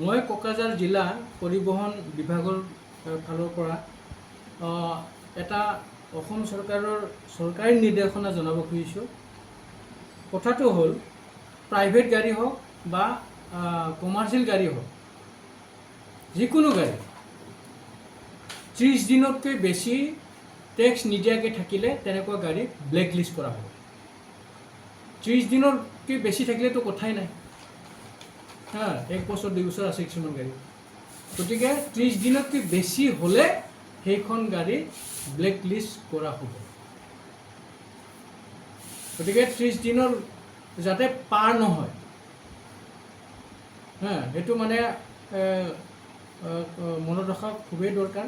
মই কোকৰাঝাৰ জিলা পৰিবহণ বিভাগৰ ফালৰ পৰা এটা অসম চৰকাৰৰ চৰকাৰী নিৰ্দেশনা জনাব খুজিছোঁ। কথাটো হ'ল প্ৰাইভেট গাড়ী হওক বা কমাৰ্চিয়েল গাড়ী হওক, যিকোনো গাড়ী 30 দিনতকৈ বেছি টেক্স নিদিয়াকৈ থাকিলে তেনেকুৱা গাড়ী ব্লেক লিষ্ট কৰা হ'ব। 30 দিনতকৈ বেছি থাকিলেতো কথাই নাই। 1 বছৰ 2 বছৰ আছে কিছুমান গাড়ী, গতিকে 30 দিনতকৈ বেছি হ'লে সেইখন গাড়ী ব্লেক লিষ্ট কৰা হ'ব। গতিকে 30 দিনৰ যাতে পাৰ নহয়, সেইটো মানে মনত ৰখা খুবেই দৰকাৰ।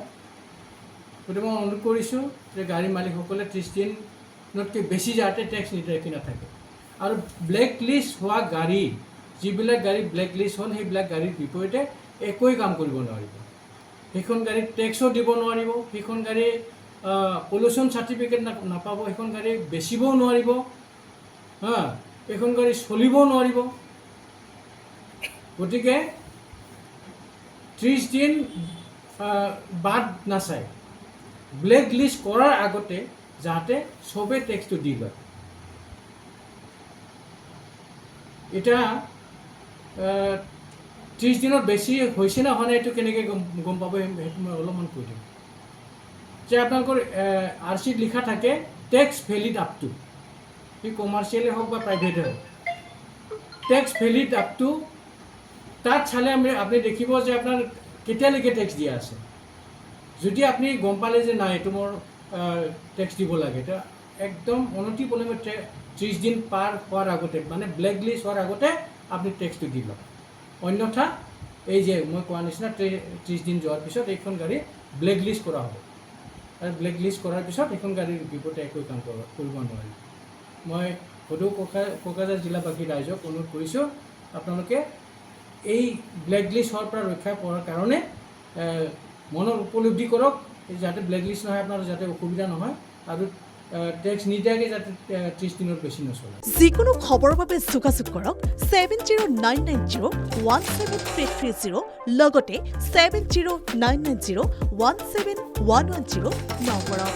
গতিকে মই অনুৰোধ কৰিছোঁ যে গাড়ী মালিকসকলে 30 দিনতকৈ বেছি যাতে টেক্স নিদিয়াকৈ নাথাকে। আৰু ব্লেক লিষ্ট হোৱা গাড়ী, যিবিলাক গাড়ী ব্লেক লিষ্ট হ'ল, সেইবিলাক গাড়ীৰ বিপৰীতে একোৱেই কাম কৰিব নোৱাৰিব। সেইখন গাড়ীত টেক্সো দিব নোৱাৰিব, সেইখন গাড়ী পলিউশ্যন চাৰ্টিফিকেট নাপাব, সেইখন গাড়ী বেচিবও নোৱাৰিব, এইখন গাড়ী চলিবও নোৱাৰিব। গতিকে 30 দিন বাদ নাচায় ব্লেক লিষ্ট কৰাৰ আগতে যাতে চবেই টেক্সটো দি লয়। এতিয়া 30 দিনত বেছি হৈছে নে হোৱা নাই এইটো কেনেকৈ গম পাব, সেইটো মই অলপমান কৈ দিম। যে আপোনালোকৰ RC-ত লিখা থাকে টেক্স ভেলিড আপ টু, সি কমাৰ্চিয়েলেই হওক বা প্ৰাইভেটেই হওক, টেক্স ভেলিড আপ টু। তাত চালে আপুনি দেখিব যে আপোনাৰ কেতিয়ালৈকে টেক্স দিয়া আছে। যদি আপুনি গম পালে যে নাই এইটো মোৰ টেক্স দিব লাগে, তেতিয়া একদম অনতিপলমে 30 দিন পাৰ হোৱাৰ আগতে, মানে ব্লেক লিষ্ট হোৱাৰ আগতে আপুনি টেক্সটো দি লওক। অন্যথা এই যে মই কোৱা নিচিনা 30 দিন যোৱাৰ পিছত এইখন গাড়ী ব্লেক লিষ্ট কৰা হ'ব। আৰু ব্লেক লিষ্ট কৰাৰ পিছত এইখন গাড়ীৰ বিপৰীতে একো কাম কৰিব নোৱাৰিব। মই সদৌ কোকৰাঝাৰ জিলাবাসী ৰাইজক অনুৰোধ কৰিছোঁ, আপোনালোকে এই ব্লেক লিষ্ট হোৱাৰ পৰা ৰক্ষা পোৱাৰ কাৰণে মনত উপলব্ধি কৰক, যাতে ব্লেক লিষ্ট নহয়, আপোনাৰ যাতে অসুবিধা নহয়, আৰু টেক্স নিদিয়াকৈ যাতে 30 দিনৰ বেছি নচলে। যিকোনো খবৰৰ বাবে যোগাযোগ কৰক 7099017330 লগতে 7099017110 নম্বৰত।